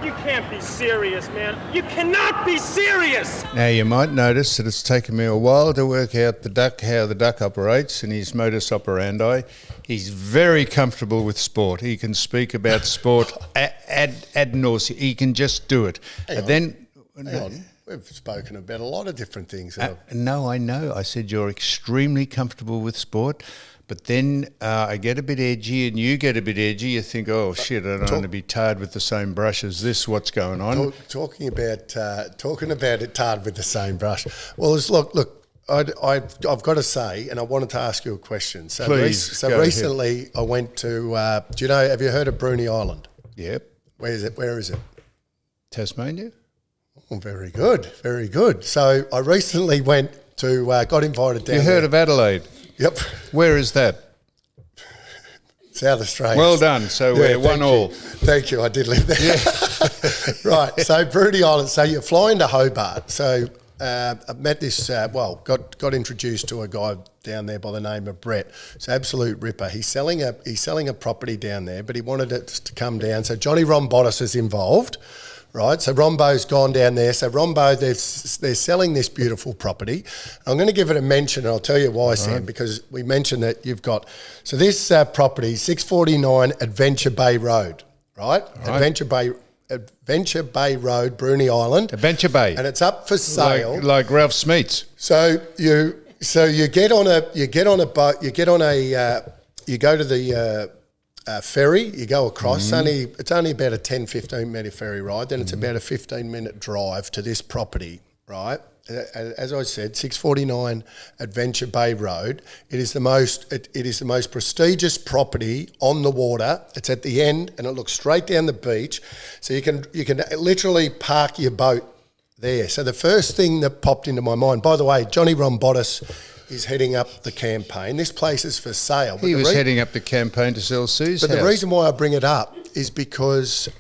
You can't be serious, man. You cannot be serious! Now, you might notice that it's taken me a while to work out how the duck operates and his modus operandi. He's very comfortable with sport. He can speak about sport ad nauseam. He can just do it. Hang on. We've spoken about a lot of different things. No, I know. I said you're extremely comfortable with sport. But then I get a bit edgy and you get a bit edgy. You think, oh, shit, I don't want to be tarred with the same brush as this. What's going on? Talking about it tarred with the same brush. Well, look, I've got to say, and I wanted to ask you a question. So, Please, recently I went to, have you heard of Bruny Island? Yep. Where is it? Tasmania? Oh, very good, very good. So I recently went to, got invited down. You heard of Adelaide? Yep. Where is that? South Australia. Well done. So we're 1-1. Thank you. I did live there. Yeah. Right. So Bruny Island. So you're flying to Hobart. So I met this. Got introduced to a guy down there by the name of Brett. It's an absolute ripper. He's selling a property down there, but he wanted it to come down. So Johnny Rombotis is involved. Right, so Rombo's gone down there. So Rombo, they're selling this beautiful property. I'm going to give it a mention, and I'll tell you why, Sam, because we mentioned that you've got... So this property, 649 Adventure Bay Road, right? Adventure Bay Road, Bruny Island. Adventure Bay. And it's up for sale. Like Ralph Smeets. So you get on a boat, you go to the... ferry, you go across, it's only about a 10-15 minute ferry ride, then it's about a 15-minute drive to this property, right? As I said, 649 Adventure Bay Road. It is the most prestigious property on the water. It's at the end and it looks straight down the beach. So you can literally park your boat there. So the first thing that popped into my mind, by the way, Johnny Rombotis is heading up the campaign. This place is for sale. He was heading up the campaign to sell Sue's house. But the reason why I bring it up is because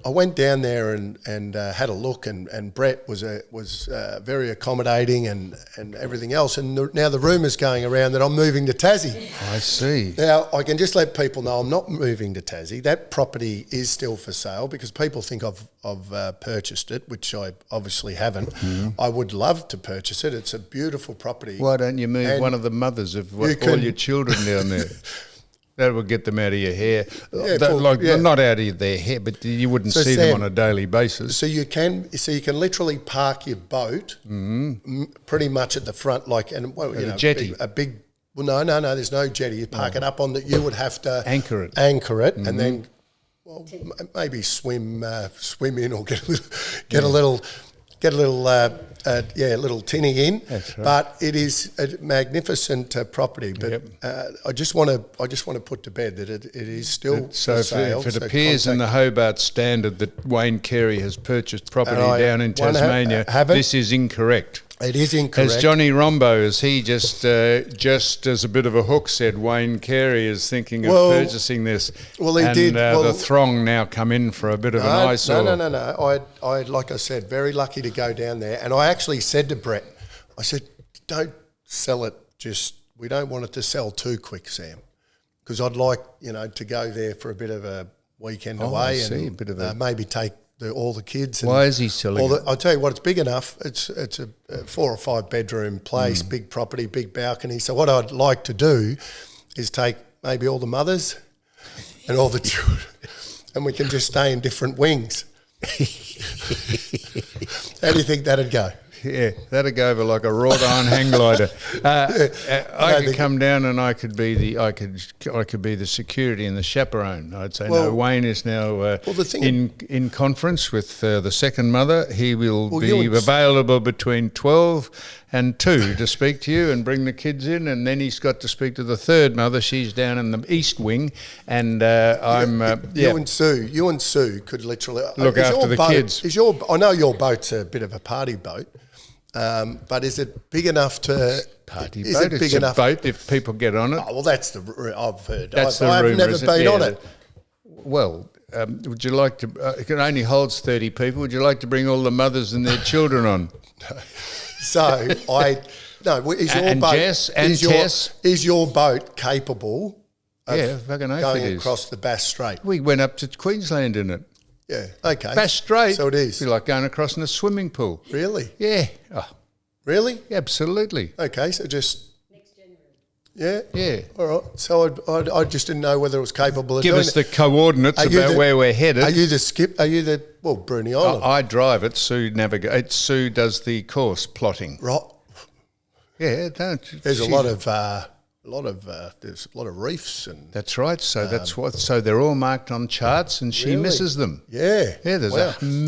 I went down there and had a look, and Brett was very accommodating and everything else. And now the rumour's going around that I'm moving to Tassie. I see. Now, I can just let people know I'm not moving to Tassie. That property is still for sale because people think I've purchased it, which I obviously haven't. Mm-hmm. I would love to purchase it. It's a beautiful property. Why don't you move one of the mothers of all your children down there? That would get them out of your hair. Not out of their hair, but you wouldn't see them on a daily basis. So you can literally park your boat pretty much at the front, a jetty. No, there's no jetty. You park it up on that. You would have to anchor it, and then maybe swim in or get a little tinny in. That's right. But it is a magnificent property. But I just want to put to bed that it is still for sale. If it appears in the Hobart Standard that Wayne Carey has purchased property down in Tasmania, this is incorrect. It is incorrect. As Johnny Rombo, as he just as a bit of a hook said, Wayne Carey is thinking of purchasing this. Well, he did. The throng now come in for a bit of an eyesore. No. I like I said, very lucky to go down there. And I actually said to Brett, I said, don't sell it we don't want it to sell too quick, Sam. Because I'd like, to go there for a bit of a weekend away and maybe take all the kids. Why is he selling it? I'll tell you what, it's big enough. It's a 4 or 5 bedroom place, big property, big balcony. So what I'd like to do is take maybe all the mothers and all the children and we can just stay in different wings. How do you think that'd go? Yeah, that'd go over like a wrought iron hang glider. I could come down and I could be the security and the chaperone. I'd say no. Wayne is now in conference with the second mother. He will be available between 12 and 2 to speak to you and bring the kids in, and then he's got to speak to the third mother. She's down in the east wing, and You and Sue could literally look after the kids. I know your boat's a bit of a party boat. But is it big enough to party boat? It big enough? Boat if people get on it. Oh well, that's I've heard. That's I've never been on it. Well, would you like to? It only holds 30 people. Would you like to bring all the mothers and their children on? So is your boat capable? Fucking going across the Bass Strait? We went up to Queensland in it. Yeah, okay. Bass Strait. So it is. Be like going across in a swimming pool. Really? Yeah. Oh, Really? absolutely. Okay, so just... Yeah? Yeah. All right. So I just didn't know whether it was capable of Give doing us it. the coordinates about where we're headed. Are you the skip? Are you the... Well, Bruny Island. I drive it. Sue navigates. Sue does the course plotting. Right. Yeah, There's a lot of reefs and... That's right. So that's what. So they're all marked on charts, and she misses them. Yeah. Yeah. There's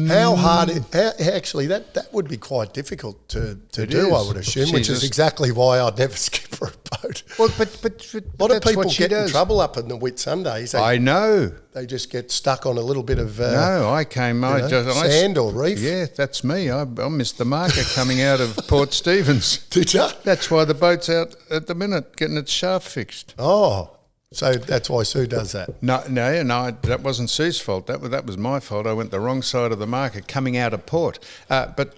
how hard? Actually, that would be quite difficult to do. I would assume, which is exactly why I'd never skip for a boat. Well, but a lot of people get in trouble up in the Whitsundays. I know. They just get stuck on a little bit of sand or reef. Yeah, that's me. I missed the marker coming out of Port Stephens. Did you? That's why the boat's out at the minute getting its shaft fixed. Oh, so that's why Sue does that. No, that wasn't Sue's fault. That was my fault. I went the wrong side of the marker coming out of port. But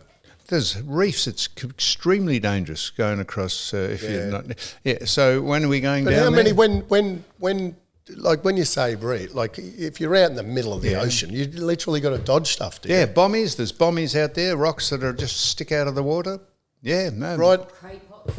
there's reefs. It's extremely dangerous going across if you're not. Yeah. So when are we going down? But how many? There? When you say reef, like if you're out in the middle of the ocean, you literally got to dodge stuff. Yeah, bommies. There's bommies out there, rocks that are just stick out of the water. Yeah, no. Right. Craypots.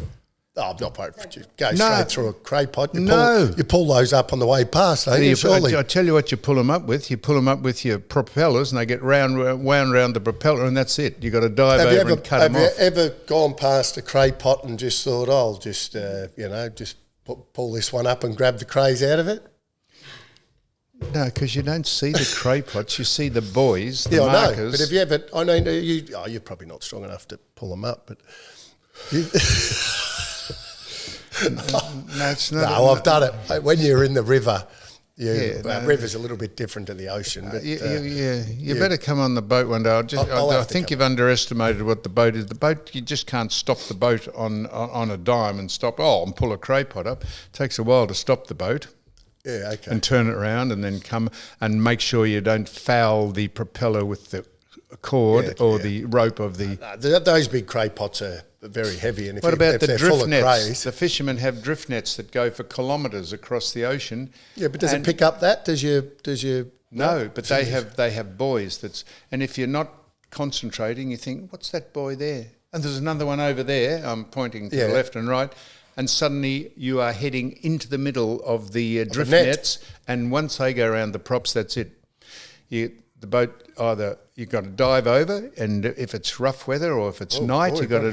Oh, I'm not boat for you. Go straight through a craypot. You pull those up on the way past, don't you? Surely. I tell you what you pull them up with. You pull them up with your propellers and they get wound around the propeller and that's it. You got to dive over and cut them off. Have you ever gone past a craypot and just thought, I'll just, just pull this one up and grab the crays out of it? No, because you don't see the craypots. You see the buoys, the markers. markers. I know, but have you ever, I know you're probably not strong enough to pull them up, but... No, it's not. No, I've done it. When you're in the river, river's a little bit different to the ocean. But, you better come on the boat one day. I think you've underestimated what the boat is. The boat, you just can't stop the boat on a dime and stop, and pull a craypot up. It takes a while to stop the boat. Yeah, okay. And turn it around and then come and make sure you don't foul the propeller with the cord the rope of the... those big craypots are very heavy. And what about the drift nets? The fishermen have drift nets that go for kilometres across the ocean. Yeah, but does it pick up that? Does your No, but they have buoys and if you're not concentrating, you think, what's that buoy there? And there's another one over there. I'm pointing to the left and right. And suddenly you are heading into the middle of the drift nets, and once they go around the props, that's it. The boat you've got to dive over, and if it's rough weather or if it's night, you've got to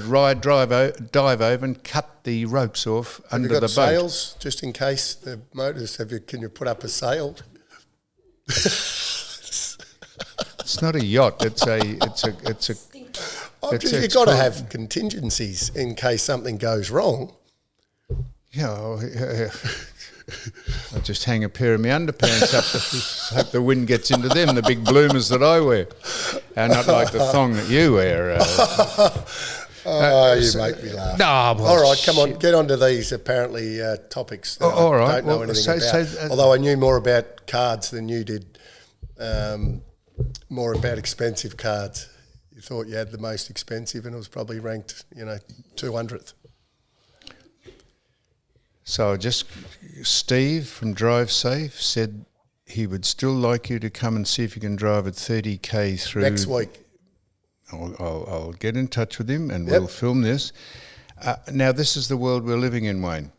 dive over and cut the ropes off under the boat. Have you got sails just in case the motors? Can you put up a sail? It's not a yacht. It's a. You've got to have contingencies in case something goes wrong. Yeah. I just hang a pair of my underpants up hope the wind gets into them, the big bloomers that I wear. And not like the thong that you wear. You make me laugh. All right, come on, get on to these apparently topics that I don't know anything about. Although I knew more about cards than you did, more about expensive cards. You thought you had the most expensive and it was probably ranked, 200th. So Steve from Drive Safe said he would still like you to come and see if you can drive at 30k through. Next week. I'll get in touch with him and we'll film this. Now, this is the world we're living in, Wayne.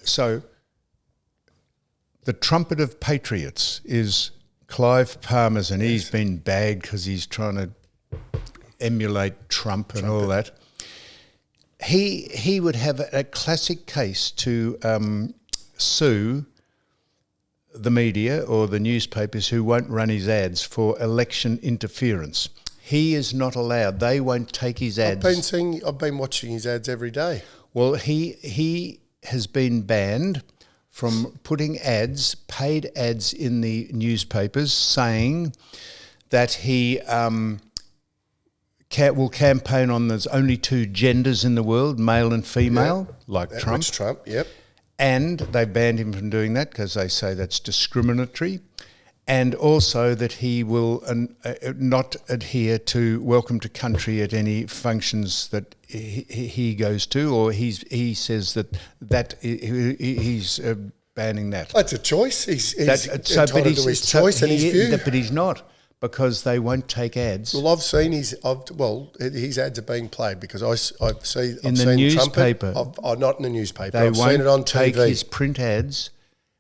So the trumpet of patriots is Clive Palmer's, and he's been bagged because he's trying to emulate Trump and all that. He would have a classic case to sue the media or the newspapers who won't run his ads for election interference. He is not allowed. They won't take his ads. I've been watching his ads every day. Well, he has been banned from putting paid ads in the newspapers saying that he will campaign on there's only two genders in the world, male and female, like Trump. That's Trump, yep. And they banned him from doing that because they say that's discriminatory. And also that he will not adhere to welcome to country at any functions that he goes to, or he says that he's banning that. That's a choice. He's entitled to his choice and his view. But he's not. because they won't take ads. Well, I've seen his ads are being played because I've seen the newspaper. Not in the newspaper. They I've won't seen it on take TV. his print ads.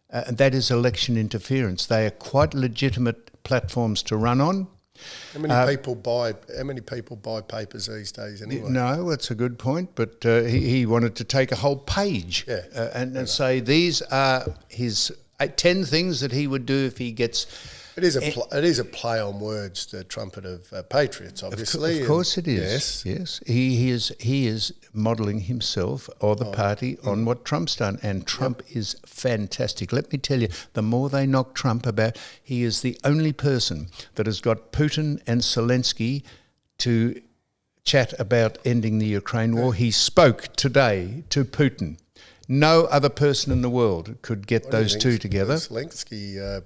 And that is election interference. They are quite legitimate platforms to run on. How many people buy papers these days anyway? No, that's a good point. But he wanted to take a whole page and say these are his 10 things that he would do if he gets. It is a play on words, the trumpet of patriots, obviously. Of course it is. Yes. He is modelling himself or the party on what Trump's done, and Trump is fantastic. Let me tell you, the more they knock Trump about, he is the only person that has got Putin and Zelensky to chat about ending the Ukraine war. He spoke today to Putin. No other person in the world could get those two together. The Zelensky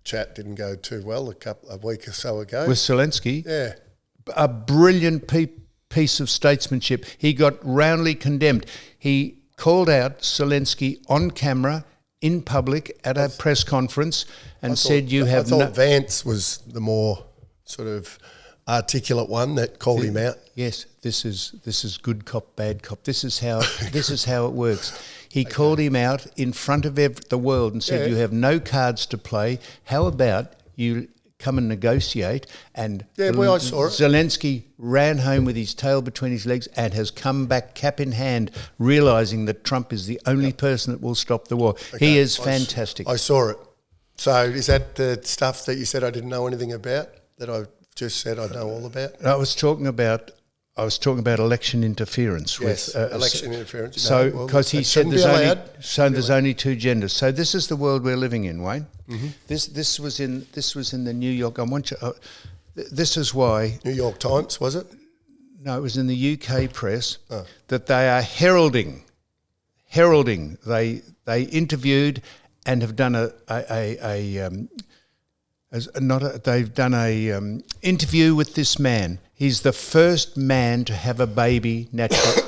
chat didn't go too well a week or so ago. With Zelensky? Yeah. A brilliant piece of statesmanship. He got roundly condemned. He called out Zelensky on camera, in public, at a press conference, and said, I thought Vance was the more sort of articulate one that called him out. Yes, this is good cop, bad cop. This is how it works. He called him out in front of the world and said, "You have no cards to play. How about you come and negotiate?" And I saw it. Zelensky ran home with his tail between his legs and has come back cap in hand, realising that Trump is the only person that will stop the war. Okay. He is fantastic. I saw it. So is that the stuff that you said I didn't know anything about, that I just said I know all about? I was talking about election interference. Yes, election interference. So, because he said there's only two genders. So this is the world we're living in, Wayne. Mm-hmm. This was in the New York. This is why New York Times, was it? No, it was in the UK press that they are heralding. They interviewed and have done they've done a interview with this man. He's the first man to have a baby naturally.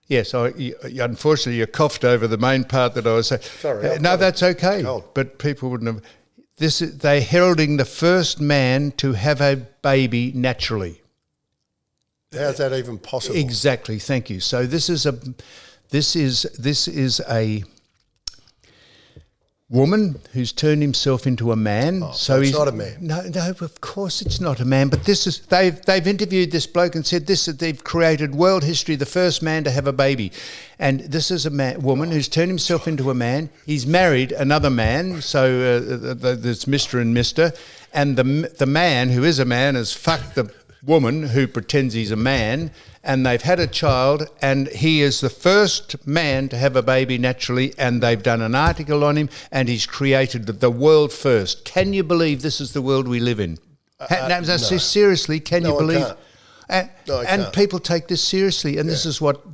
Yes, unfortunately you coughed over the main part that I was saying. Sorry. No, that's okay. Cold. But people wouldn't have. They're heralding the first man to have a baby naturally. How's that even possible? Exactly. Thank you. So this is a woman who's turned himself into a man. So he's not a man. No, of course it's not a man. But they've interviewed this bloke and said they've created world history, the first man to have a baby, and this is a woman who's turned himself into a man. He's married another man, so there's Mr. and Mr. And the man who is a man has fucked the woman who pretends he's a man, and they've had a child, and he is the first man to have a baby naturally, and they've done an article on him, and he's created the world first. Can you believe this is the world we live in? No. Seriously, can you believe? I can't. People take this seriously, and this is what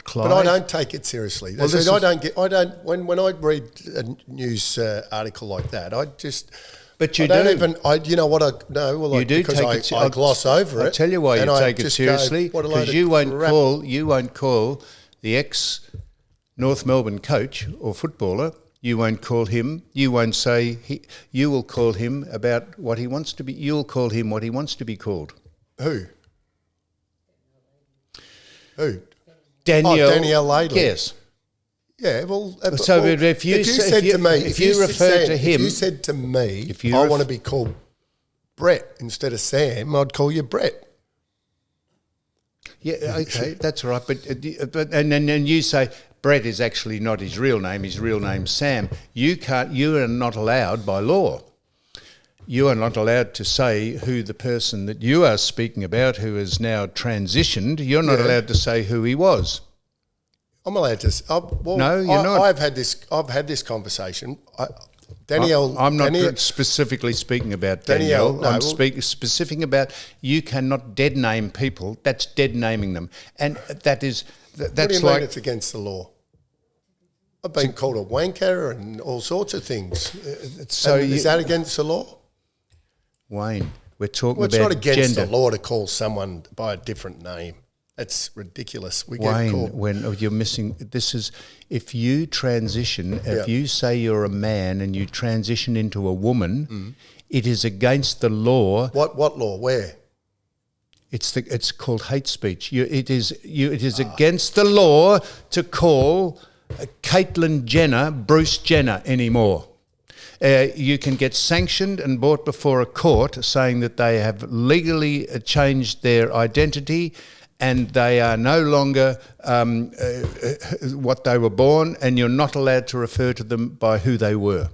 Clive. But I don't take it seriously. When I read a news article like that, I just. But you you know what I know? Well, you do because take it. I gloss over it. I'll tell you why you take it seriously, because you won't call the ex-North Melbourne coach or footballer. You won't call him. You won't say you will call him about what he wants to be. You'll call him what he wants to be called. Who? Danielle Laidley. Yes. Yeah, well. So if you said to me, I want to be called Brett instead of Sam, I'd call you Brett. Yeah, okay, that's right. But you say Brett is actually not his real name. His real name's Sam. You are not allowed by law. You are not allowed to say who the person that you are speaking about, who has now transitioned. You're not allowed to say who he was. I'm allowed to. No, you're not. I've had this conversation. Danielle. I'm not specifically speaking about Danielle. No, I'm specific about you cannot dead name people. That's dead naming them, and that's what do you mean it's against the law? I've been called a wanker and all sorts of things. Is that against the law? Wayne, we're talking about it's not against gender. the law to call someone by a different name. It's ridiculous. We Wayne, get caught. when you're missing, this is, if you transition, if you say you're a man and you transition into a woman, it is against the law. What law? Where? It's called hate speech. It is against the law to call Caitlyn Jenner Bruce Jenner anymore. You can get sanctioned and brought before a court saying that they have legally changed their identity and they are no longer what they were born, and you're not allowed to refer to them by who they were.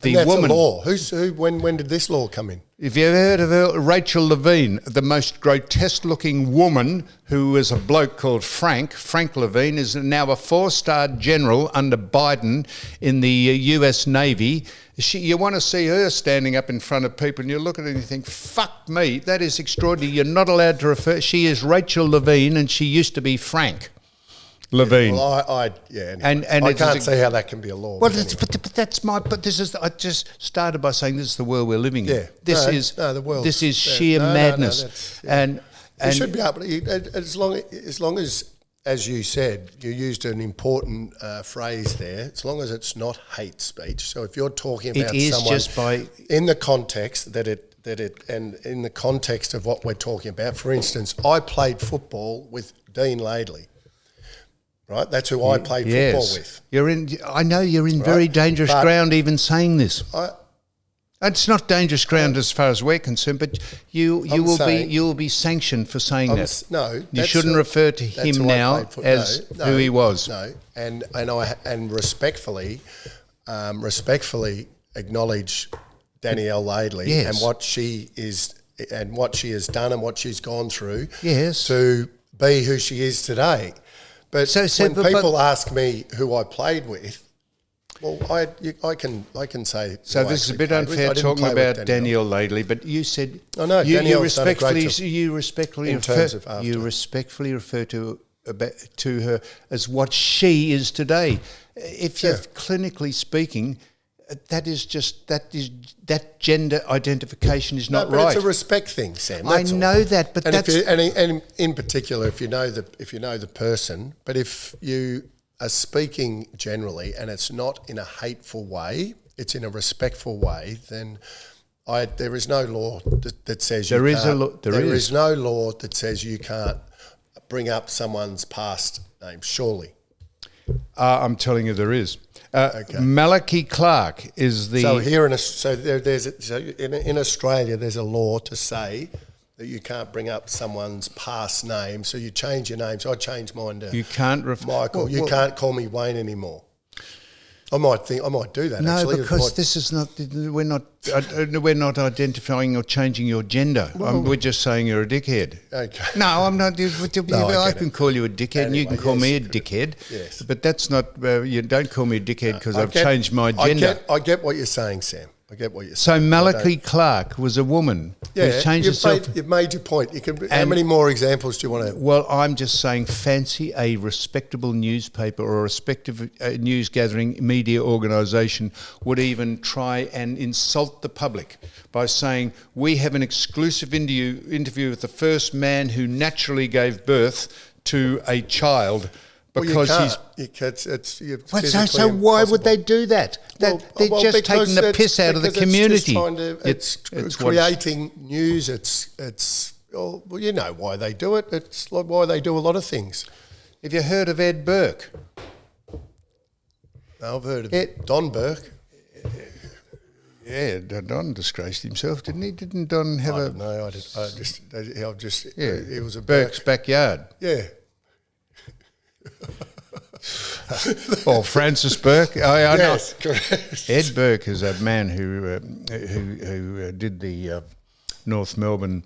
And that's a law. When did this law come in? Have you ever heard of her? Rachel Levine, the most grotesque-looking woman who was a bloke called Frank Levine, is now a 4-star general under Biden in the US Navy. You want to see her standing up in front of people and you look at it and you think, fuck me, that is extraordinary. You're not allowed to refer. She is Rachel Levine and she used to be Frank Levine. Anyway. And I can't see how that can be a law. Well, but this is. I just started by saying this is the world we're living in. This is sheer madness. And it should be up. As long as you said, you used an important phrase there. As long as it's not hate speech. So if you're talking about someone in the context and in the context of what we're talking about, for instance, I played football with Dean Laidley. Right, that's who I played football with. I know you're in very dangerous ground even saying this. It's not dangerous ground as far as we're concerned, but you will be sanctioned for saying that. No, you shouldn't refer to him now as who he was. No, and respectfully acknowledge Danielle Laidley and what she is and what she has done and what she's gone through to be who she is today. But when people ask me who I played with, well, I can say. So this is a bit unfair talking about Danielle Laidley, but you said you respectfully refer to her as what she is today. If you're clinically speaking, that gender identification is not right. It's a respect thing, Sam. I know that, but and in particular, if you know the person, but if you are speaking generally and it's not in a hateful way, it's in a respectful way, then there is no law that says there is no law that says you can't bring up someone's past name. Surely, I'm telling you, there is. Malachi Clark is the... in Australia, there's a law to say that you can't bring up someone's past name, so you change your name. So I changed mine to Michael. You can't call me Wayne anymore. I might do that. No, actually. because this is not. We're not identifying or changing your gender. We're just saying you're a dickhead. Okay. No, I'm not. I can call you a dickhead, and you can call me a dickhead. Yes. But that's not. You don't call me a dickhead because I've changed my gender. I get what you're saying, Sam. I get what you're saying. So Malachi Clark was a woman who changed herself. You've made your point. How many more examples do you want to... Well, I'm just saying fancy a respectable newspaper or a respectable news gathering media organisation would even try and insult the public by saying, we have an exclusive interview with the first man who naturally gave birth to a child. Because so why would they do that? They're just taking the piss out of the community. It's creating news. Well, you know why they do it. It's like why they do a lot of things. Have you heard of Ed Burke? No, I've heard of Don Burke. Yeah, Don disgraced himself, didn't he? Didn't Don have I don't know. It was a Burke's backyard. Yeah. Or Francis Burke. I know. Correct. Ed Burke is a man who did the North Melbourne.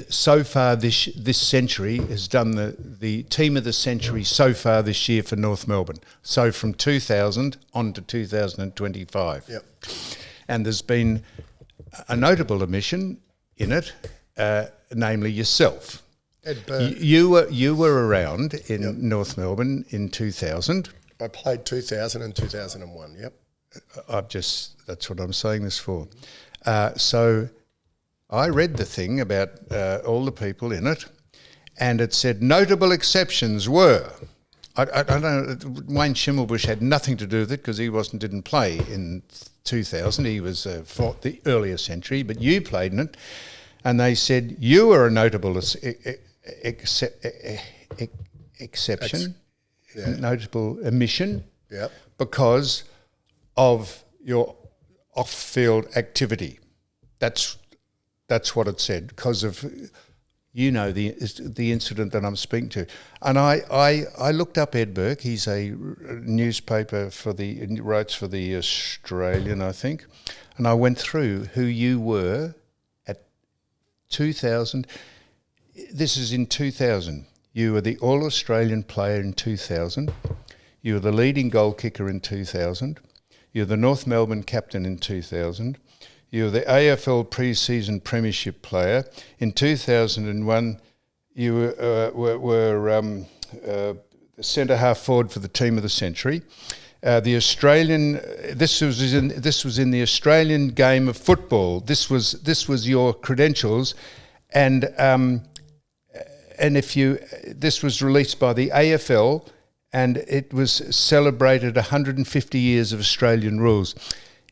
So far this century has done the team of the century so far this year for North Melbourne. So from 2000 on to 2025. Yep. And there's been a notable omission in it, namely yourself. Ed Burke. You were around in North Melbourne in 2000. I played 2000 and 2001. Yep. That's what I'm saying this for. So I read the thing about all the people in it, and it said notable exceptions were. I don't know. Wayne Schimmelbusch had nothing to do with it because he didn't play in 2000. He was fought the earlier century, but you played in it, and they said you were a notable exception, notable omission, because of your off-field activity. That's what it said, because of the incident that I'm speaking to. And I looked up Ed Burke. He's a newspaper writes for the Australian, I think. And I went through who you were at 2000. This is in 2000. You were the All-Australian player in 2000. You were the leading goal kicker in 2000. You were the North Melbourne captain in 2000. You were the AFL pre-season premiership player. In 2001, you were centre-half forward for the team of the century. The Australian. This was in the Australian game of football. This was your credentials, and this was released by the AFL, and it was celebrated 150 years of Australian rules.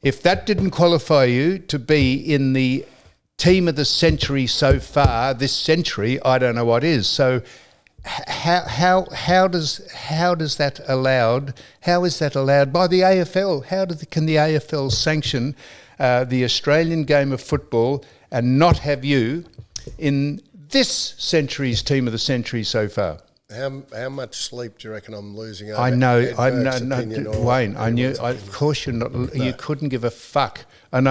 If that didn't qualify you to be in the team of the century so far, this century, I don't know what is. So how is that allowed? How is that allowed by the AFL? Can the AFL sanction the Australian game of football and not have you in this century's team of the century so far? How much sleep do you reckon I'm losing over? I know, Wayne. I knew. Of course, you're not. No. You couldn't give a fuck, and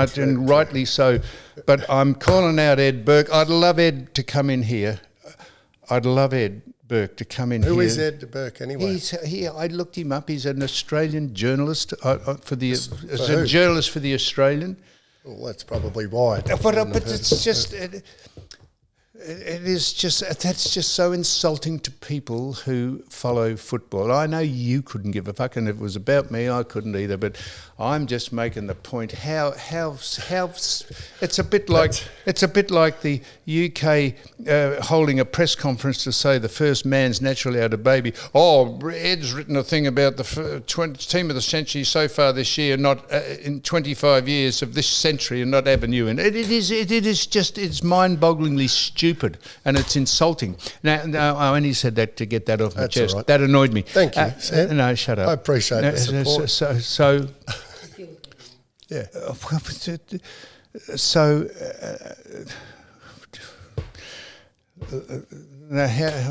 rightly so. But I'm calling out Ed Burke. I'd love Ed to come in here. I'd love Ed Burke to come in here. Who is Ed Burke anyway? I looked him up. He's an Australian journalist journalist for the Australian. Well, that's probably why. But it's just. That's just so insulting to people who follow football. I know you couldn't give a fuck, and if it was about me, I couldn't either. But I'm just making the point how it's a bit like the UK holding a press conference to say the first man's naturally had a baby. Oh, Ed's written a thing about the team of the century so far this year, not in 25 years of this century, and not having you in. It's mind-bogglingly stupid, and it's insulting. Now, I only said that to get that off my chest. Right. That annoyed me. Thank you, Sam. No, shut up. I appreciate the support. So yeah.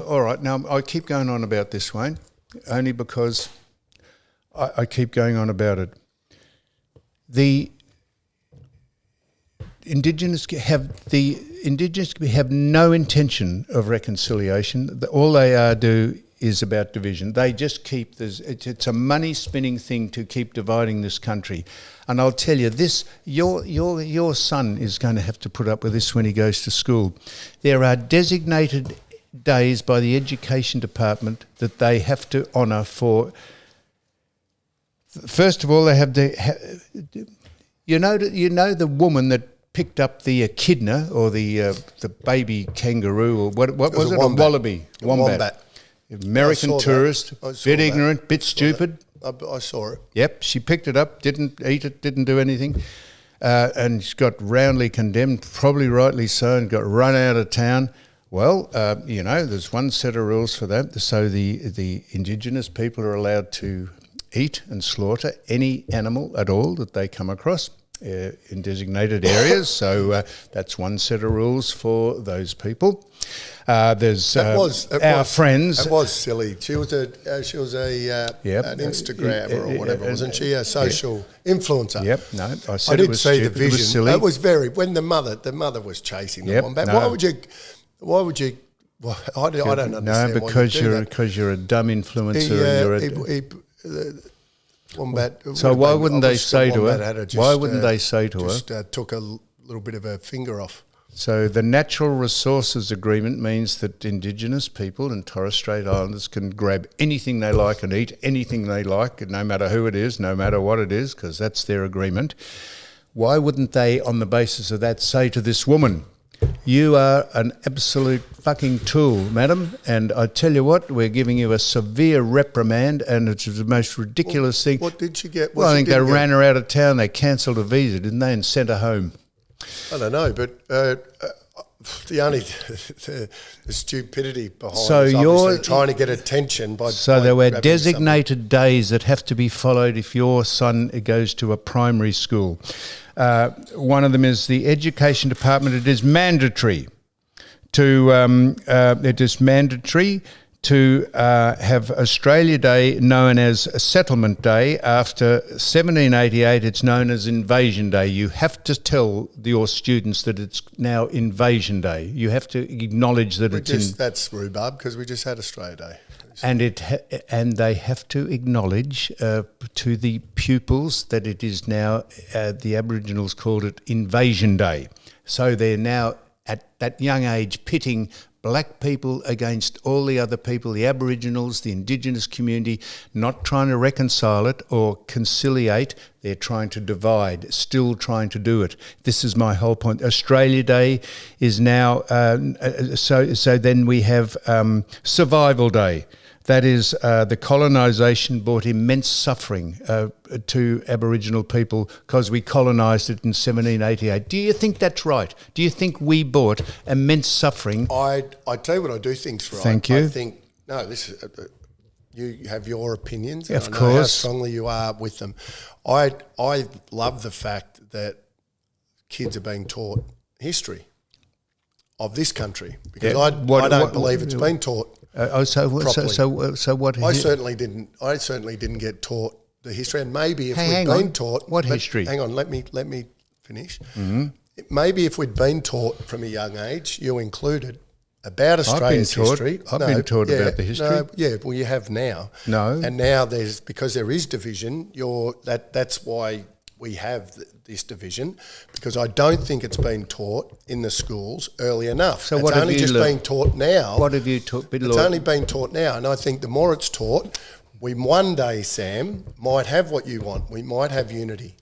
All right. Now I keep going on about this, Wayne, only because I keep going on about it. The Indigenous have no intention of reconciliation. All they do is about division. They just keep this. It's a money spinning thing to keep dividing this country. And I'll tell you this: your son is going to have to put up with this when he goes to school. There are designated days by the Education Department that they have to honour for. First of all, they have the. You know the woman that picked up the echidna or the baby kangaroo or what was it? Wombat. A wallaby. Wombat. American tourist, bit ignorant, bit stupid. I saw it. Yep, she picked it up, didn't eat it, didn't do anything, and she got roundly condemned, probably rightly so, and got run out of town. Well, there's one set of rules for that. So the Indigenous people are allowed to eat and slaughter any animal at all that they come across in designated areas. So that's one set of rules for those people. There's our friends. It was silly. She was an Instagrammer or whatever, wasn't she? A social influencer. Yep. No, I did see the vision. It was silly. It was very when the mother was chasing the wombat. No. Why would you? Well, I don't understand. No, because you're a dumb influencer. Wombat. So why wouldn't they say to her? Why wouldn't they say to her? Just took a little bit of her finger off. So the Natural Resources Agreement means that Indigenous people and Torres Strait Islanders can grab anything they like and eat anything they like, no matter who it is, no matter what it is, because that's their agreement. Why wouldn't they, on the basis of that, say to this woman, You are an absolute fucking tool, madam. And I tell you what, we're giving you a severe reprimand, and it's the most ridiculous thing. What did you get? Well, I think they ran her out of town. They cancelled her visa, didn't they, and sent her home. I don't know, but the stupidity behind so is you're obviously trying to get attention by. So there were designated days that have to be followed if your son goes to a primary school. One of them is the Education Department. It is mandatory to have Australia Day known as Settlement Day. After 1788, it's known as Invasion Day. You have to tell your students that it's now Invasion Day. You have to acknowledge that that's rhubarb because we just had Australia Day. And they have to acknowledge to the pupils that it is now, the Aboriginals called it Invasion Day. So they're now at that young age pitting black people against all the other people, the Aboriginals, the Indigenous community, not trying to reconcile it or conciliate. They're trying to divide, still trying to do it. This is my whole point. Australia Day is now, so then we have Survival Day. That is, the colonisation brought immense suffering to Aboriginal people because we colonised it in 1788. Do you think that's right? Do you think we brought immense suffering? I tell you what I do think's right. Thank you. I think, no, this you have your opinions. Of and I know course. how strongly you are with them. I love the fact that kids are being taught history of this country because I don't believe it's been taught. So what? I certainly didn't get taught the history, and maybe if we'd been taught what history? Hang on, let me finish. Mm-hmm. Maybe if we'd been taught from a young age, you included about Australia's history. I've been taught about the history. Well, you have now. No, and now because there is division. That's why we have this division, because I don't think it's been taught in the schools early enough. So it's what only have you just being taught now. What have you taught? It's only been taught now, and I think the more it's taught, we one day, Sam, might have what you want. We might have unity.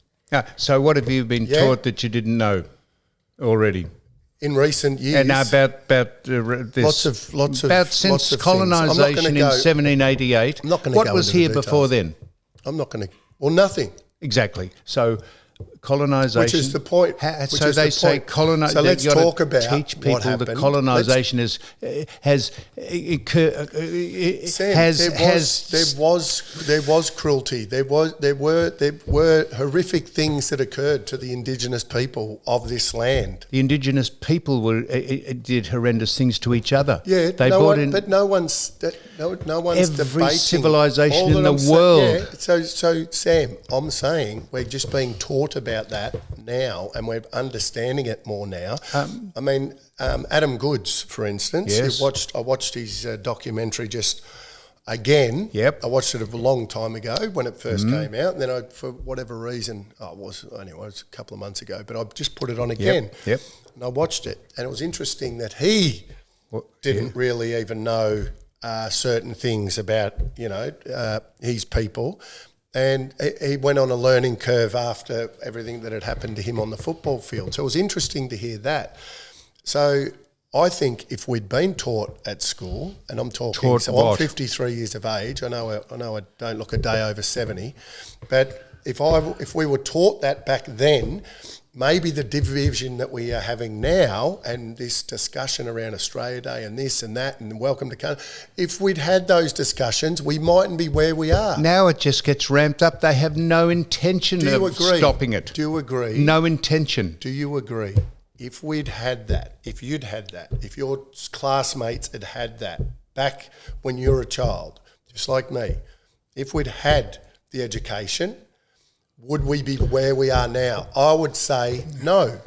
So what have you been taught that you didn't know already? In recent years, and about this, lots about of since colonisation in 1788. I'm not going to go What was into here the before details. then? I'm not going to. Well, nothing. Exactly. So colonisation, which is the point. So they say colonisation. So let's talk about teach people what happened. that colonisation there was cruelty. There were horrific things that occurred to the Indigenous people of this land. The Indigenous people did horrendous things to each other. Yeah, they but no one's every debating civilization in the world. So Sam, I'm saying we're just being taught about that now, and we're understanding it more now. Adam Goods, for instance. Yes. I watched his documentary just again. Yep. I watched it a long time ago when it first came out, and then for whatever reason, it was a couple of months ago, but I just put it on again. Yep. And I watched it, and it was interesting that he didn't really even know certain things about his people. And he went on a learning curve after everything that had happened to him on the football field. So it was interesting to hear that. So I think if we'd been taught at school, and I'm talking, I'm 53 years of age. I know I don't look a day over 70, but if we were taught that back then, maybe the division that we are having now and this discussion around Australia Day and this and that and welcome to country, if we'd had those discussions, we mightn't be where we are. Now it just gets ramped up. They have no intention of stopping it. Do you agree? No intention. Do you agree? If we'd had that, if you'd had that, if your classmates had that back when you were a child, just like me, if we'd had the education, would we be where we are now? I would say no.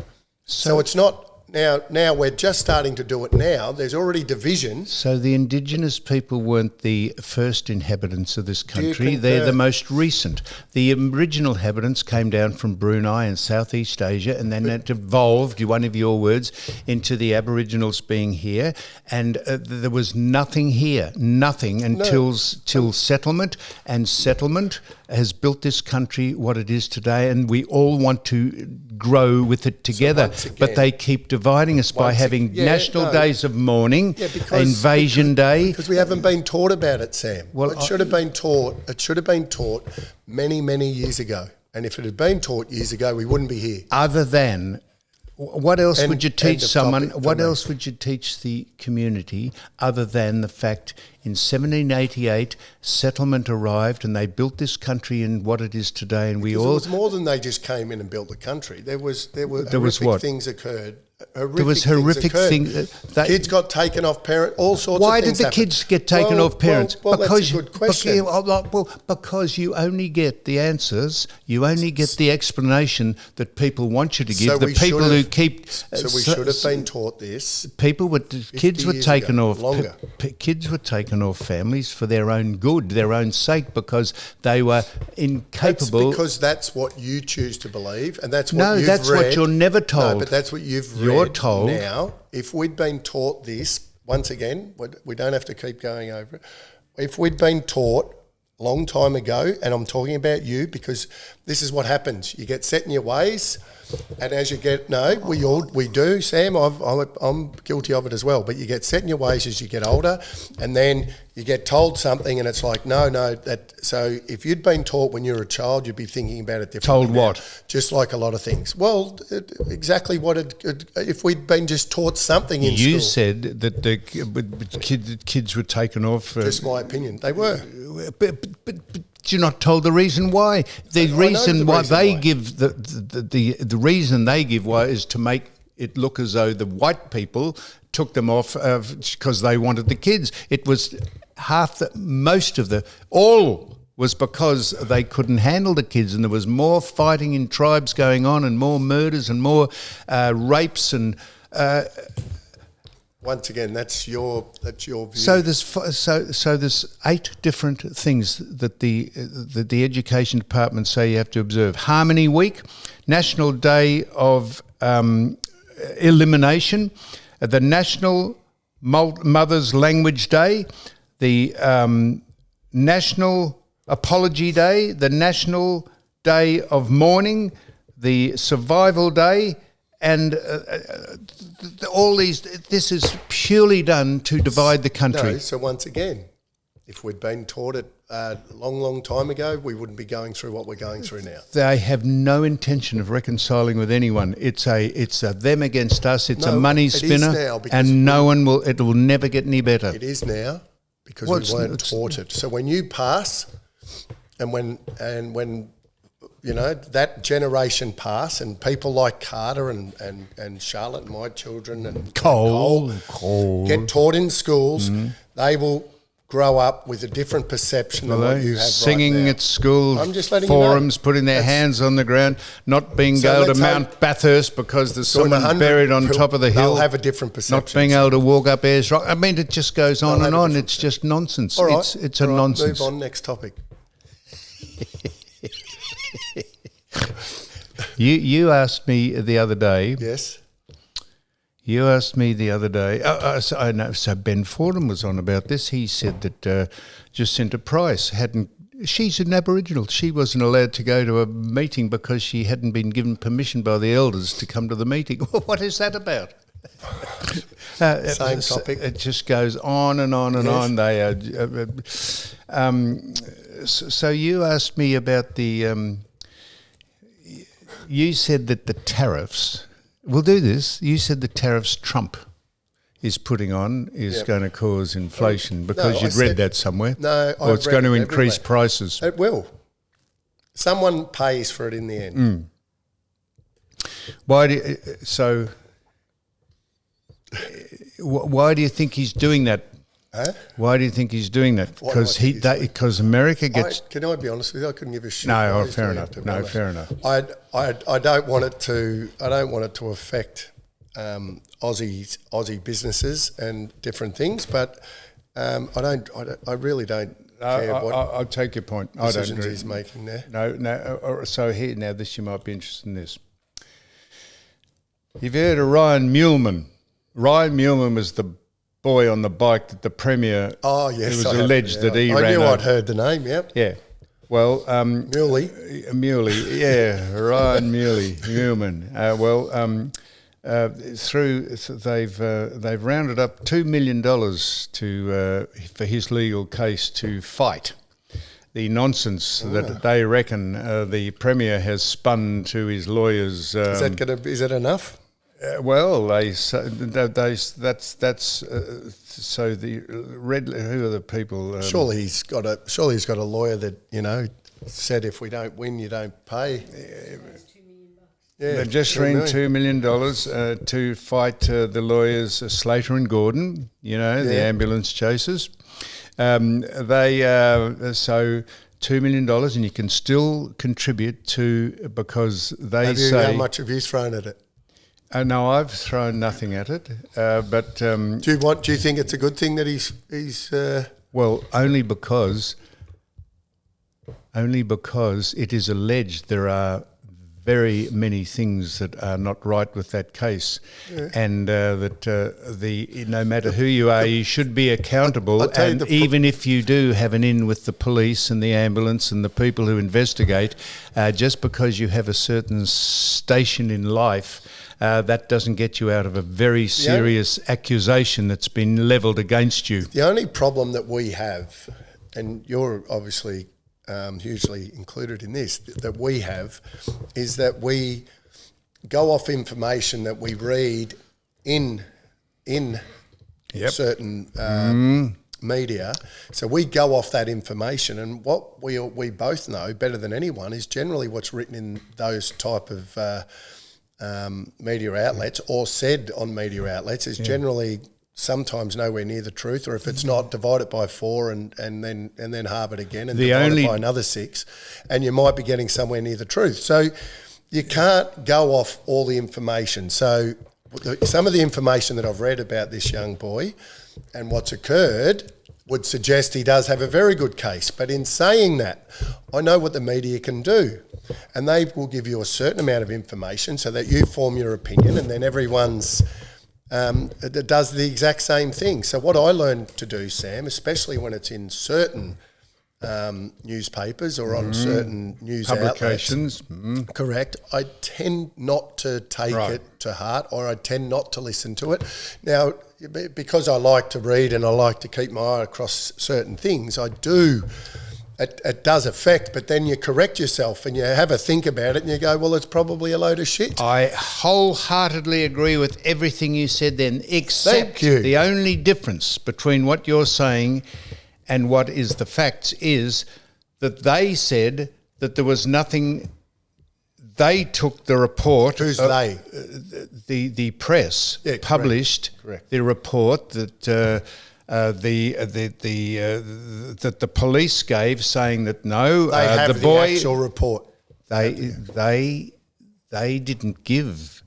So it's not now we're just starting to do it now. There's already division. So the Indigenous people weren't the first inhabitants of this country. They're the most recent. The original inhabitants came down from Bruny in Southeast Asia, and then it evolved, one of your words, into the Aboriginals being here. And there was nothing here, until settlement. And settlement has built this country what it is today, and we all want to grow with it together. But they keep dividing dividing us by having national days of mourning, Invasion Day. Because we haven't been taught about it, Sam. Well, it should have been taught. It should have been taught many, many years ago. And if it had been taught years ago, we wouldn't be here. Other than, what else would you teach someone? What else would you teach the community other than the fact in 1788 settlement arrived and they built this country in what it is today, and it was more than they just came in and built the country. There were horrific things occurred. There was horrific things. Kids got taken off parents. All sorts of things. Why did the kids get taken off parents? Well, that's a good question. Because you only get the answers. You only get the explanation that people want you to give. The people who keep. So we should have been taught this. Kids were taken off. Longer. Kids were taken off families for their own good, their own sake, because they were incapable. Because that's what you choose to believe, and that's what you've that's read. What you're never told. No, but that's what you've read. You're told. Now, if we'd been taught this, once again, we don't have to keep going over it. If we'd been taught a long time ago, and I'm talking about you because this is what happens. You get set in your ways, and as you get, we do, Sam, I'm guilty of it as well, but you get set in your ways as you get older, and then you get told something and it's like, so if you'd been taught when you were a child, you'd be thinking about it differently. Told what? Just like a lot of things. Well, exactly what if we'd been just taught something in school. You said that the kids were taken off. Just my opinion. They were. But you're not told the reason why. The reason why they give the reason they give why is to make it look as though the white people took them off because they wanted the kids. It was all was because they couldn't handle the kids, and there was more fighting in tribes going on, and more murders and more rapes and. Once again, that's your view. So there's 8 different things that the education department say you have to observe. Harmony Week, National Day of Elimination, the National Mother's Language Day, the National Apology Day, the National Day of Mourning, the Survival Day, and all these. This is purely done to divide the country. No, so once again, if we'd been taught it a long, long time ago, we wouldn't be going through what we're going through now. They have no intention of reconciling with anyone. It's a them against us. It's a money spinner, and no one will. It will never get any better. It is now because we weren't taught it. So when you pass, and when that generation pass, and people like Carter and Charlotte, and my children, and Cole get taught in schools, they will grow up with a different perception than what you have singing right now. At school, I'm just letting forums, you know. putting their hands on the ground, not being able to Mount Bathurst because there's someone buried on top of the hill. They'll have a different perception. Not being able to walk up Ayers Rock. I mean, it just goes on and on. It's just nonsense. All right. It's a nonsense. Move on, next topic. You asked me the other day. Yes. You asked me the other day. I know. So Ben Fordham was on about this. He said that Jacinta Price hadn't. She's an Aboriginal. She wasn't allowed to go to a meeting because she hadn't been given permission by the elders to come to the meeting. What is that about? Same topic. It just goes on and on and on. They are. So you asked me about the. You said that the tariffs. We'll do this. You said the tariffs Trump is putting on is going to cause inflation because you'd read that somewhere. No, or it's going to increase prices. It will. Someone pays for it in the end. Why do you think he's doing that? Huh? Why do you think he's doing that? Because America gets. Can I be honest with you? I couldn't give a shit. No, fair enough. Fair enough. I don't want it to. I don't want it to affect Aussie businesses and different things. But I really don't care what. I'll take your point. Decisions he's making there. No. So here now, this you might be interested in this. You've heard of Ryan Muleman. Ryan Muleman was the boy on the bike that the Premier. Oh yes, it was alleged that he ran. I knew I'd heard the name. Yep. Yeah. Well, Muley. Yeah, Ryan Muleman. they've rounded up $2 million for his legal case to fight the nonsense that they reckon the Premier has spun to his lawyers. Is that enough? Well, so the who are the people? Surely he's got a lawyer that said if we don't win, you don't pay. Yeah, they've just rent $2 million to fight the lawyers Slater and Gordon. The ambulance chasers. So $2 million, and you can still contribute because they say. How much have you thrown at it? No, I've thrown nothing at it. But do you think it's a good thing that he's? Well, only because it is alleged there are very many things that are not right with that case, and that no matter who you are, you should be accountable. And even if you do have an in with the police and the ambulance and the people who investigate, just because you have a certain station in life, that doesn't get you out of a very serious accusation that's been levelled against you. The only problem that we have, and you're obviously hugely included in this, that we have, is that we go off information that we read in certain media. So we go off that information, and what we both know better than anyone is generally what's written in those type of media outlets or said on media outlets is generally sometimes nowhere near the truth, or if it's not, divide it by 4 and then halve it again and divide it by another 6, and you might be getting somewhere near the truth. So you can't go off all the information. So some of the information that I've read about this young boy and what's occurred would suggest he does have a very good case. But in saying that, I know what the media can do, and they will give you a certain amount of information so that you form your opinion, and then everyone's that does the exact same thing. So what I learned to do, Sam, especially when it's in certain newspapers or on certain news publications, outlets, correct, I tend not to take it to heart, or I tend not to listen to it. Now, because I like to read and I like to keep my eye across certain things, I do. It does affect, but then you correct yourself and you have a think about it and you go, well, it's probably a load of shit. I wholeheartedly agree with everything you said then, except the only difference between what you're saying and what is the facts is that they said that there was nothing. They took the report. Who's they? The press published the report that that the police gave, saying that no, they have the boy. The actual report. They didn't give.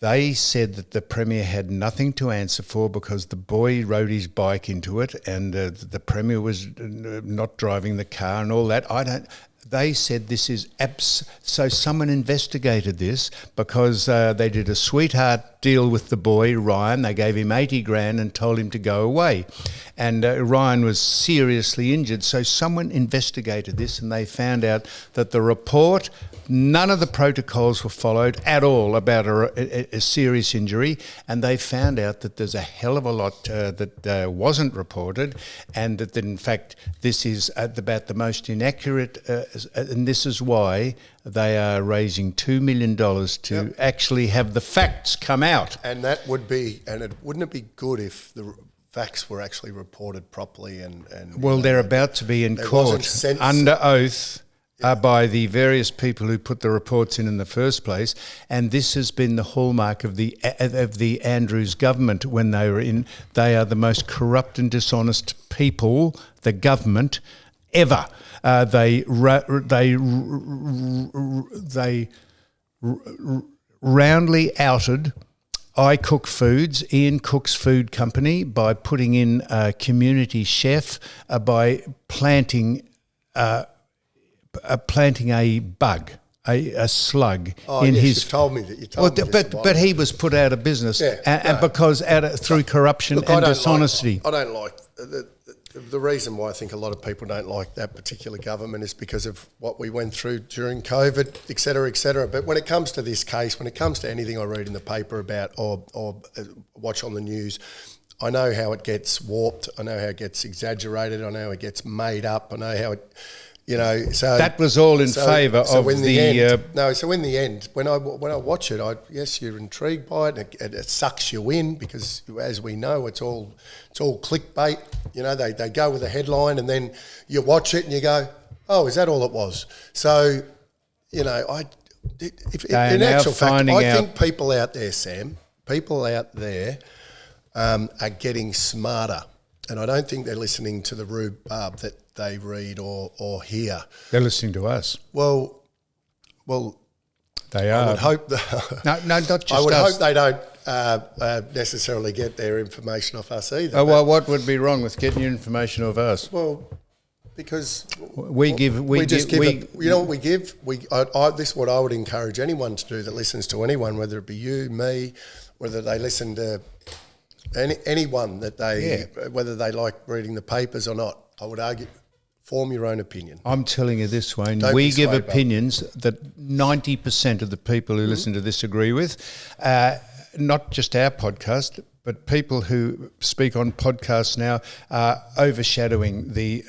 They said that the Premier had nothing to answer for because the boy rode his bike into it, and the Premier was not driving the car and all that. They said this is so someone investigated this because they did a sweetheart deal with the boy, Ryan. They gave him 80 grand and told him to go away. And Ryan was seriously injured. So someone investigated this and they found out that the report, none of the protocols were followed at all about a serious injury. And they found out that there's a hell of a lot that wasn't reported, and that in fact this is about the most inaccurate, and this is why they are raising $2 million to actually have the facts come out. And wouldn't it be good if the facts were actually reported properly? Well, they're about to be in court under oath by the various people who put the reports in the first place, and this has been the hallmark of the Andrews government when they were in. They are the most corrupt and dishonest people, the government, ever. They roundly outed I Cook Foods, Ian Cook's food company, by putting in a community chef by planting a bug, a slug in his. You told me that. You told me this but he was put out of business, and because through corruption and dishonesty. I don't like the reason why I think a lot of people don't like that particular government is because of what we went through during COVID, et cetera, et cetera. But when it comes to this case, when it comes to anything I read in the paper about or watch on the news, I know how it gets warped. I know how it gets exaggerated. I know how it gets made up. I know how it, so that was all in favour of So in the end, when I watch it, yes, you're intrigued by it. It sucks you in because, as we know, it's all clickbait. They go with a headline, and then you watch it and you go, "Oh, is that all it was?" So, in actual fact, I think people out there, Sam, are getting smarter. And I don't think they're listening to the rhubarb that they read or hear. They're listening to us. Well, they are. I would hope no, not just I would us. hope they don't necessarily get their information off us either. Oh, well, what would be wrong with getting your information off us? Well, because we give. This is what I would encourage anyone to do that listens to anyone, whether it be you, me, whether they listen to anyone that whether they like reading the papers or not. I would argue, form your own opinion. I'm telling you this, Wayne. Don't we be give swayed, opinions that 90% of the people who listen to this agree with. Not just our podcast, but people who speak on podcasts now are overshadowing the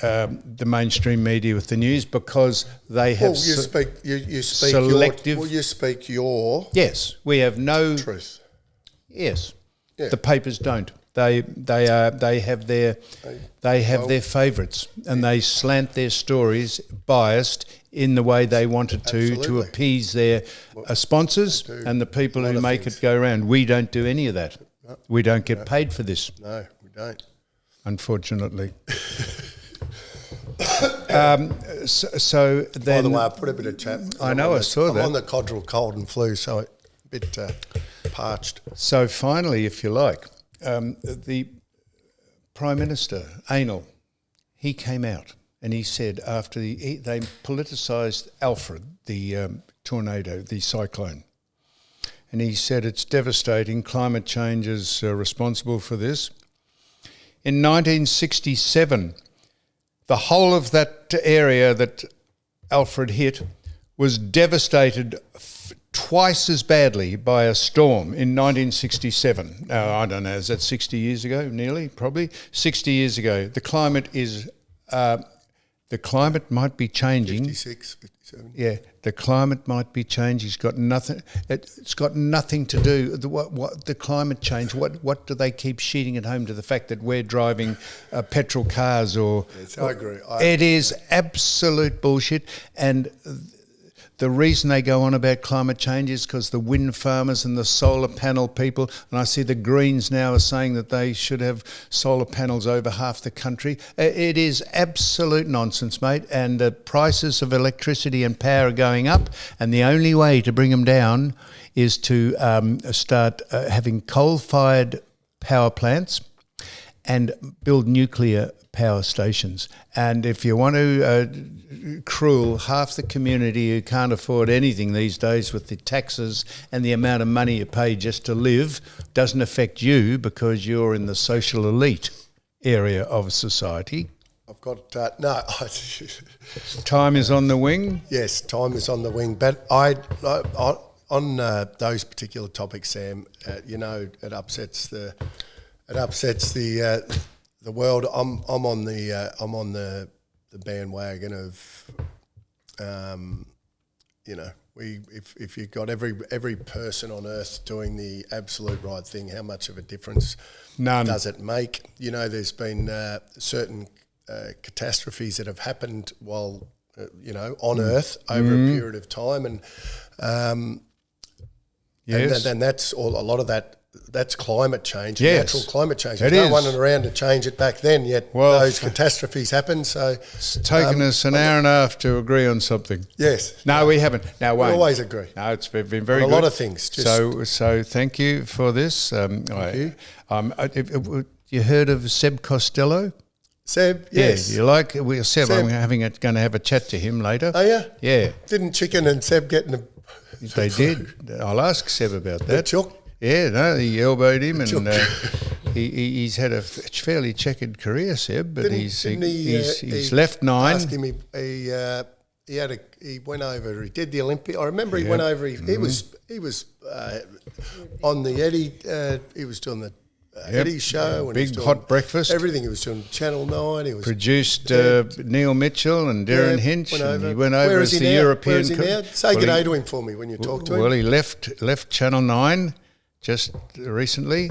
mainstream media with the news because they have selective. You speak your. Yes, we have no truth. Yes, yeah. The papers don't. They have their favourites, and they slant their stories biased in the way they wanted to appease their sponsors and the people who make it go round. We don't do any of that. No. We don't get paid for this. No, we don't. Unfortunately. So then, by the way, I put a bit of chat. I know, I saw that. I'm on the Codral cold and flu, so a bit parched. So finally, if you like, the Prime Minister, Anil, he came out and he said after they politicised Alfred, the tornado, the cyclone, and he said it's devastating, climate change is responsible for this. In 1967, the whole of that area that Alfred hit was devastated twice as badly by a storm in 1967. Now, I don't know, is that 60 years ago? Nearly, probably 60 years ago. The climate might be changing. 56, 57. Yeah, the climate might be changing. It's got nothing to do. What the climate change? What do they keep sheeting it home to the fact that we're driving petrol cars or? Yes, I agree. It is absolute bullshit, and the reason they go on about climate change is because the wind farmers and the solar panel people, and I see the Greens now are saying that they should have solar panels over half the country. It is absolute nonsense, mate, and the prices of electricity and power are going up, and the only way to bring them down is to start having coal-fired power plants and build nuclear power stations. And if you want to cruel half the community who can't afford anything these days with the taxes and the amount of money you pay just to live, doesn't affect you because you're in the social elite area of society. I've got no. Time is on the wing. Yes, time is on the wing. But on those particular topics, Sam, it upsets the world. I'm on the bandwagon of, if you've got every person on earth doing the absolute right thing, how much of a difference does it make? There's been certain catastrophes that have happened while on Earth over a period of time, and yes, and that's all. A lot of that. That's climate change, yes, natural climate change. There's no one around to change it back then, yet those catastrophes happen. So it's taken us an hour and a half to agree on something. Yes. No, we haven't. Now, we always agree. No, it's been very on good. A lot of things. So thank you for this. Thank you. You heard of Seb Costello? Seb, yes. Yeah, you like Seb. I'm going to have a chat to him later. Oh, yeah? Yeah. Didn't Chicken and Seb get in They did. I'll ask Seb about that. Chook? Yeah, no, he elbowed him and he's had a fairly checkered career, Seb, but he's left Nine. Asked him, he went over. He did the Olympic. I remember he went over. He was on the Eddie. He was doing the Eddie show and big hot breakfast. Everything. He was doing Channel 9. He was produced Neil Mitchell and Darren Hinch. He went over as the European. Where is he now? Say good day to him for me when you talk to him. Well, he left Channel 9 just recently.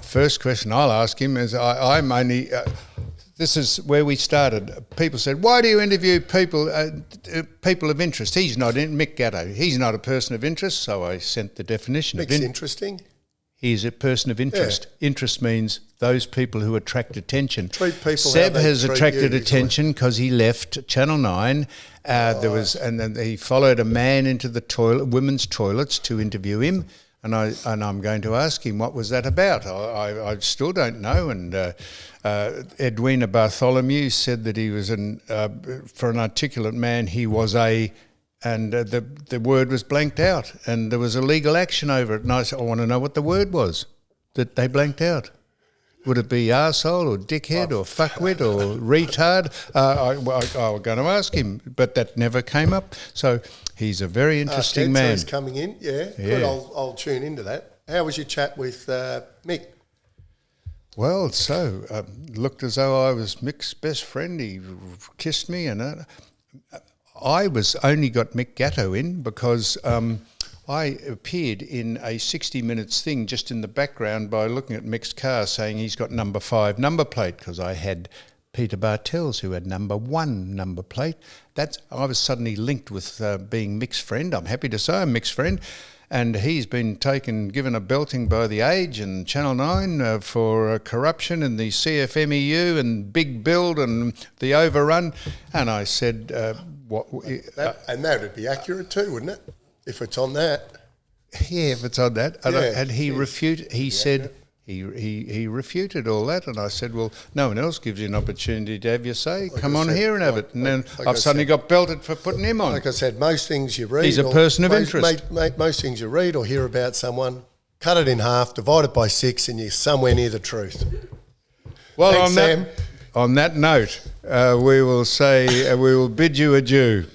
First question I'll ask him is, I'm only. This is where we started. People said, "Why do you interview people of interest?" He's not Mick Gatto. He's not a person of interest. So I sent the definition. Mick's interesting. He's a person of interest. Yeah. Interest means those people who attract attention. Treat people. Seb has attracted attention because he left Channel 9. And then he followed a man into the women's toilets to interview him. And I'm going to ask him, what was that about? I still don't know. And Edwina Bartholomew said that he was for an articulate man, he was and the word was blanked out, and there was a legal action over it. And I said, I want to know what the word was that they blanked out. Would it be arsehole or dickhead or fuckwit or retard? I was going to ask him, but that never came up. So he's a very interesting man. So he's coming in, yeah. Good, I'll tune into that. How was your chat with Mick? Well, looked as though I was Mick's best friend. He kissed me, and I only got Mick Gatto in because I appeared in a 60 Minutes thing just in the background by looking at Mick's car saying he's got number 5 number plate, because I had Peter Bartels who had number 1 number plate. I was suddenly linked with being Mick's friend. I'm happy to say I'm Mick's friend. And he's been given a belting by The Age and Channel 9 for corruption and the CFMEU and Big Build and the overrun. And I said, and that would be accurate too, wouldn't it? If it's on that. Yeah, if it's on that. And he refuted. He said he refuted all that, and I said, well, no one else gives you an opportunity to have your say. Come on here and have it. And then I've suddenly got belted for putting him on. Like I said, most things you read. He's a person of interest. Most things you read or hear about someone, cut it in half, divide it by 6, and you're somewhere near the truth. Well, thanks, Sam. On that note, we will bid you adieu.